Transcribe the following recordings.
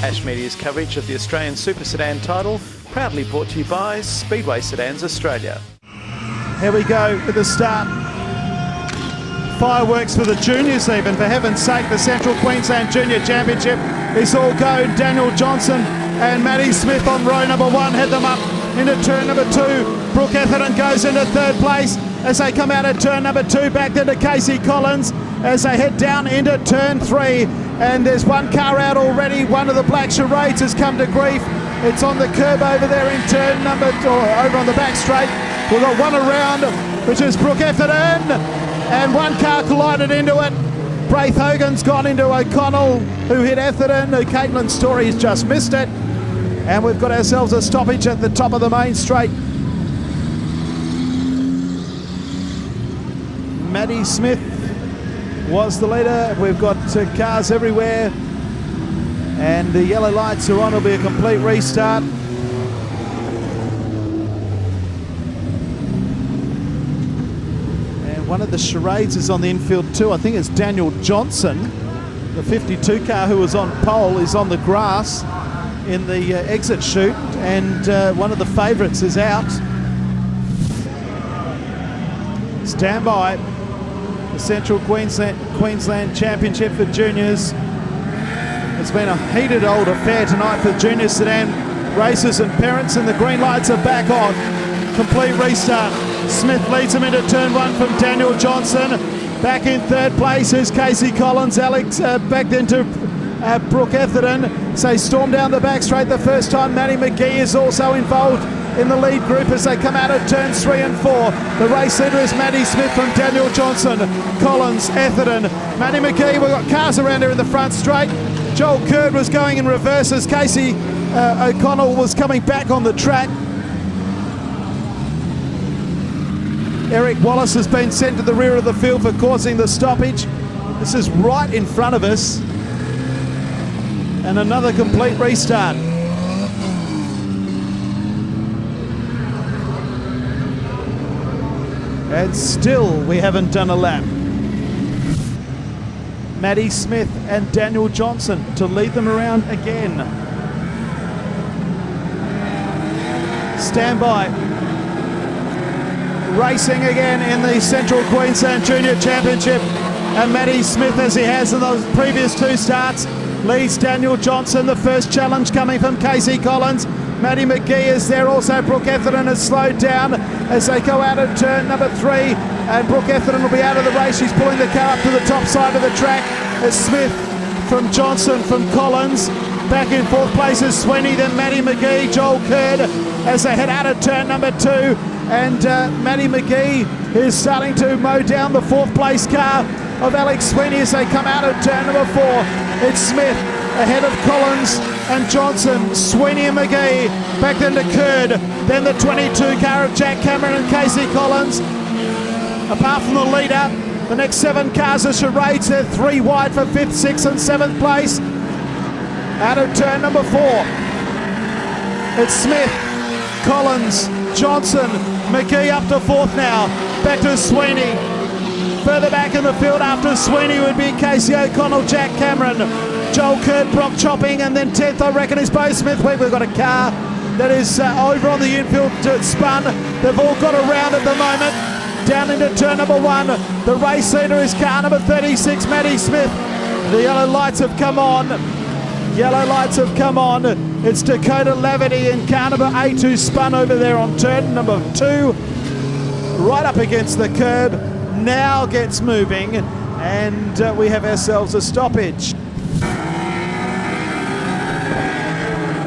Ash Media's coverage of the Australian Super Sedan title, proudly brought to you by Speedway Sedans Australia. Here we go with the start. Fireworks for the juniors even, for heaven's sake. The Central Queensland Junior Championship is all go. Daniel Johnson and Matty Smith on row number one head them up into turn number two. Brooke Etherton goes into third place as they come out of turn number two, back into Casey Collins as they head down into turn three. And there's one car out already. One of the black charades has come to grief. It's on the curb over there in turn number, or over on the back straight. We've got one around, which is Brooke Etherton, and one car collided into it. Braith Hogan's gone into O'Connell, who hit Etherton, who Caitlin Story's just missed it. And we've got ourselves a stoppage at the top of the main straight. Matty Smith was the leader. We've got cars everywhere, and the yellow lights are on. It'll be a complete restart. And one of the charades is on the infield too. I think it's Daniel Johnson, the 52 car who was on pole, is on the grass in the exit chute, and one of the favourites is out. Stand by. The Central Queensland Championship for juniors. It's been a heated old affair tonight for junior sedan racers and parents, and the green lights are back on. Complete restart. Smith leads them into turn one from Daniel Johnson. Back in third place is Casey Collins. Alex backed into Brooke Etherton. So storm down the back straight the first time. Matty McGee is also involved in the lead group as they come out of turns 3 and 4. The race leader is Matty Smith from Daniel Johnson, Collins, Etherton, Matty McGee. We've got cars around here in the front straight. Joel Curd was going in reverse as Casey O'Connell was coming back on the track. Eric Wallace has been sent to the rear of the field for causing the stoppage. This is right in front of us. And another complete restart. And still we haven't done a lap. Matty Smith and Daniel Johnson to lead them around again. Stand by. Racing again in the Central Queensland Junior Championship. And Matty Smith, as he has in those previous two starts, leads Daniel Johnson. The first challenge coming from Casey Collins. Matty McGee is there also. Brooke Etherton has slowed down as they go out of turn number 3, and Brooke Etherton will be out of the race. She's pulling the car up to the top side of the track as Smith from Johnson from Collins. Back in fourth place is Sweeney, then Matty McGee, Joel Curd as they head out of turn number 2, and Matty McGee is starting to mow down the fourth place car of Alex Sweeney as they come out of turn number 4. It's Smith ahead of Collins and Johnson, Sweeney and McGee, back then to Curd, then the 22 car of Jack Cameron and Casey Collins. Apart from the leader, the next 7 cars are charades. They're 3 wide for 5th, 6th and 7th place. Out of turn number 4, it's Smith, Collins, Johnson, McGee up to 4th now, back to Sweeney. Further back in the field after Sweeney would be Casey O'Connell, Jack Cameron, Joel Curd, Brock Chopping, and then 10th I reckon is Bo Smith. We've got a car that is over on the infield spun. They've all got around at the moment. Down into turn number 1. The race leader is car number 36, Matty Smith. The yellow lights have come on. Yellow lights have come on. It's Dakota Laverty in car number 8 who spun over there on turn number 2. Right up against the curb. Now gets moving, and we have ourselves a stoppage.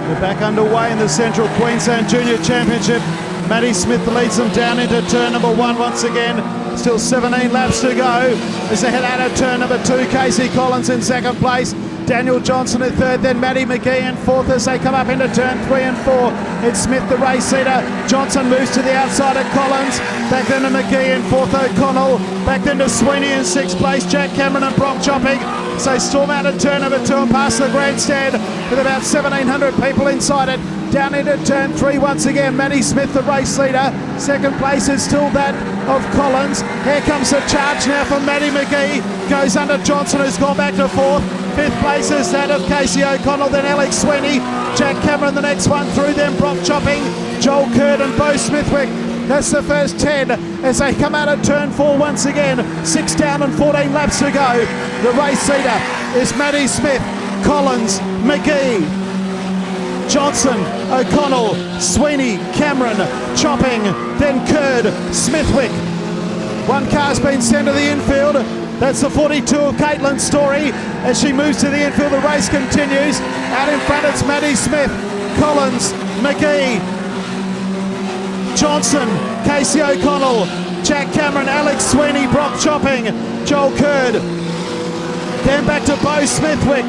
We're back underway in the Central Queensland Junior Championship. Matty Smith leads them down into turn number 1 once again. Still 17 laps to go as they head out of turn number 2. Casey Collins in 2nd place. Daniel Johnson in 3rd, then Matty McGee in 4th as they come up into turn 3 and 4. It's Smith, the race leader. Johnson moves to the outside of Collins. Back then to McGee in 4th, O'Connell. Back then to Sweeney in 6th place. Jack Cameron and Brock Chopping. So storm out of turn number 2 and past the grandstand. with about 1,700 people inside it. Down into turn 3 once again. Maddie Smith, the race leader. Second place is still that of Collins. Here comes the charge now from Maddie McGee. Goes under Johnson, who's gone back to 4th. 5th place is that of Casey O'Connell, then Alex Sweeney. Jack Cameron, the next one through them. Brock Chopping, Joel Curd and Bo Smithwick. That's the first 10 as they come out of turn 4 once again. 6 down and 14 laps to go. The race leader is Maddie Smith, Collins, McGee, Johnson, O'Connell, Sweeney, Cameron, Chopping, then Curd, Smithwick. One car's been sent to the infield. That's the 42 of Caitlin Story. As she moves to the infield, the race continues. Out in front, it's Maddie Smith, Collins, McGee, Johnson, Casey O'Connell, Jack Cameron, Alex Sweeney, Brock Chopping, Joel Curd. Then back to Bo Smithwick,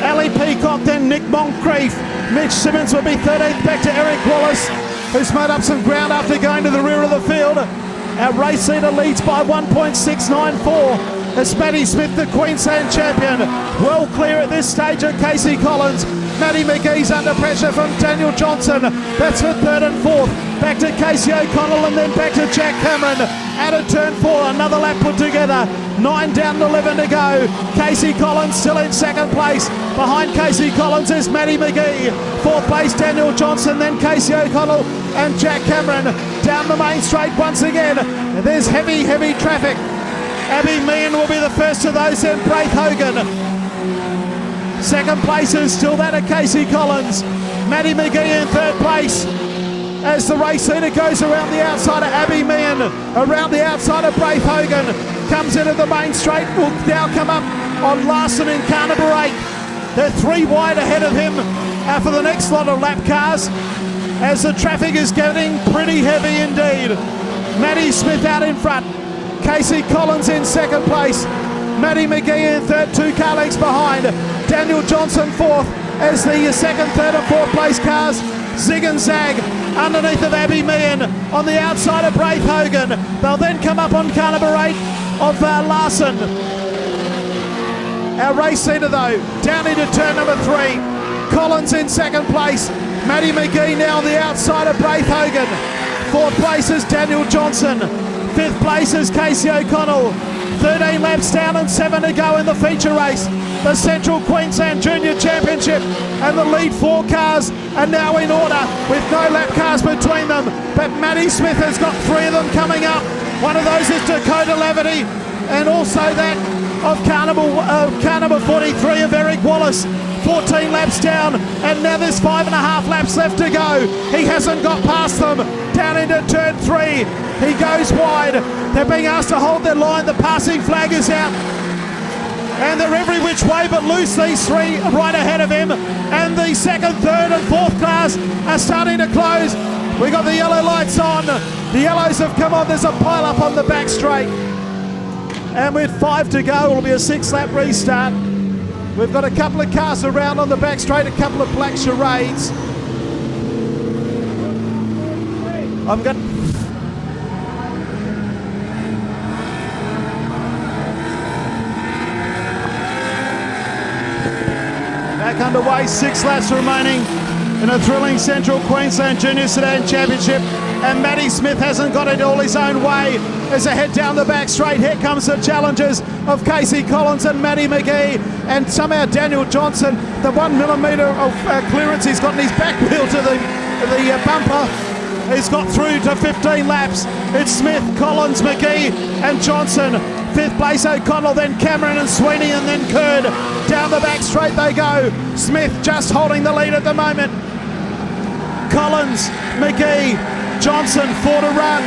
Ali Peacock, then Nick Moncrief. Mitch Simmons will be 13th, back to Eric Wallace, who's made up some ground after going to the rear of the field. Our race leader leads by 1.694. It's Maddie Smith, the Queensland champion. Well clear at this stage of Casey Collins. Maddie McGee's under pressure from Daniel Johnson. That's for 3rd and 4th. Back to Casey O'Connell and then back to Jack Cameron. Out of turn 4, another lap put together. 9 down and 11 to go. Casey Collins still in 2nd place. Behind Casey Collins is Maddie McGee. 4th place Daniel Johnson, then Casey O'Connell and Jack Cameron. Down the main straight once again. And there's heavy traffic. Abby Meehan will be the first of those, then Braith Hogan. 2nd place is still that of Casey Collins. Maddie McGee in 3rd place as the race leader goes around the outside of Abby Meehan, around the outside of Braith Hogan, comes into the main straight, will now come up on Larson and Carnaby 8. They're 3 wide ahead of him for the next lot of lap cars as the traffic is getting pretty heavy indeed. Maddie Smith out in front, Casey Collins in 2nd place, Maddie McGee in 3rd, 2 car lengths behind, Daniel Johnson 4th as the 2nd, 3rd and 4th place cars zig and zag underneath of Abby Meehan on the outside of Braith Hogan. They'll then come up on Carnaby 8 of Larson. Our race leader though, down into turn number 3. Collins in 2nd place. Maddie McGee now on the outside of Braith Hogan. 4th place is Daniel Johnson. 5th place is Casey O'Connell. 13 laps down and 7 to go in the feature race. The Central Queensland Junior Championship, and the lead 4 cars are now in order with no lap cars between them. But Maddie Smith has got 3 of them coming up. One of those is Dakota Laverty, and also that of Carnival 43 of Eric Wallace. 14 laps down, and now there's 5.5 laps left to go. He hasn't got past them. Down into turn 3, he goes wide. They're being asked to hold their line. The passing flag is out, and they're every which way but loose, these 3 right ahead of him. And the 2nd, 3rd and 4th cars are starting to close. We got the yellow lights on. The yellows have come on. There's a pile up on the back straight. And with 5 to go, it'll be a 6-lap restart. We've got a couple of cars around on the back straight, a couple of black charades. I'm going back underway, 6 laps remaining in a thrilling Central Queensland Junior Sedan Championship, and Maddie Smith hasn't got it all his own way as they head down the back straight. Here comes the challengers of Casey Collins and Maddie McGee, and somehow Daniel Johnson, the 1 millimetre of clearance he's got in his back wheel to the bumper, he's got through to 15 laps. It's Smith, Collins, McGee and Johnson. 5th place O'Connell, then Cameron and Sweeney, and then Curd. Down the back straight they go. Smith just holding the lead at the moment. Collins, McGee, Johnson, 4 to run.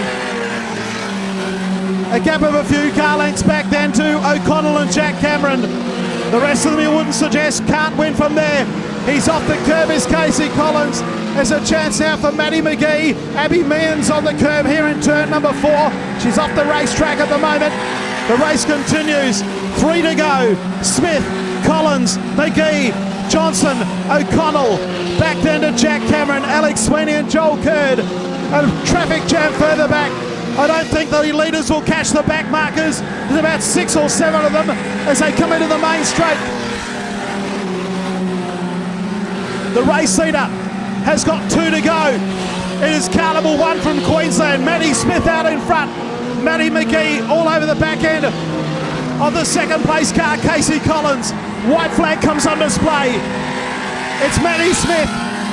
A gap of a few car lengths back then to O'Connell and Jack Cameron. The rest of them, you wouldn't suggest, can't win from there. He's off the curb is Casey Collins. There's a chance now for Maddie McGee. Abby Meehan's on the curb here in turn number 4. She's off the racetrack at the moment. The race continues. 3 to go. Smith, Collins, McGee, Johnson, O'Connell. Back then to Jack Cameron, Alex Sweeney and Joel Curd. A traffic jam further back. I don't think the leaders will catch the back markers. There's about 6 or 7 of them as they come into the main straight. The race leader has got 2 to go. It is Carnival 1 from Queensland. Matty Smith out in front. Matty McGee all over the back end of the second place car, Casey Collins. White flag comes on display. It's Matty Smith,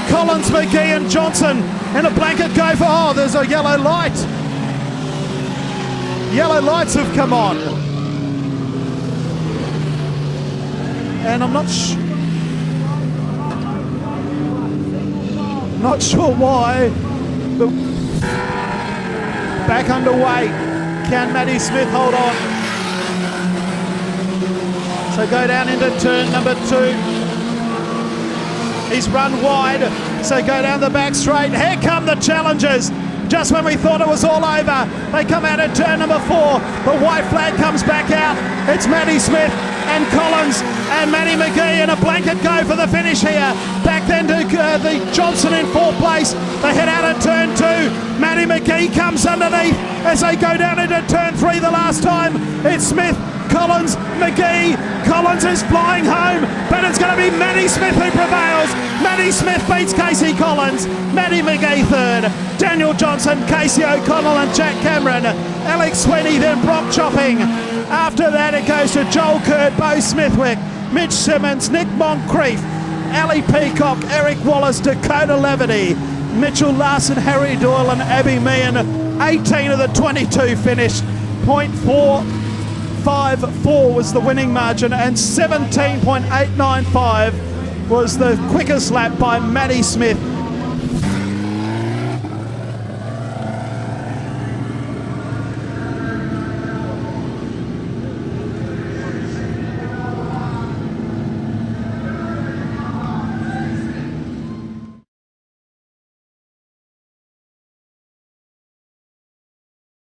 Collins, McGee and Johnson in a blanket go for, oh, there's a yellow light. Yellow lights have come on. And I'm not sure why, but back underway. Can Matty Smith hold on? So go down into turn number 2. He's run wide, so go down the back straight. Here come the challengers. Just when we thought it was all over, they come out at turn number 4. The white flag comes back out. It's Matty Smith and Collins and Matty McGee in a blanket go for the finish here. Back then to the Johnson in 4th place. They head out at turn 2. Matty McGee comes underneath as they go down into turn 3 the last time. It's Smith, Collins, McGee. Collins is flying home, but it's going to be Matty Smith who prevails. Matty Smith beats Casey Collins. Matty McGee 3rd. Daniel Johnson, Casey O'Connell and Jack Cameron. Alex Sweeney, then Brock Chopping. After that it goes to Joel Kurd, Bo Smithwick, Mitch Simmons, Nick Moncrief, Ali Peacock, Eric Wallace, Dakota Leverty, Mitchell Larson, Harry Doyle and Abby Meehan. 18 of the 22 finished. .454 was the winning margin and 17.895 was the quickest lap by Matty Smith.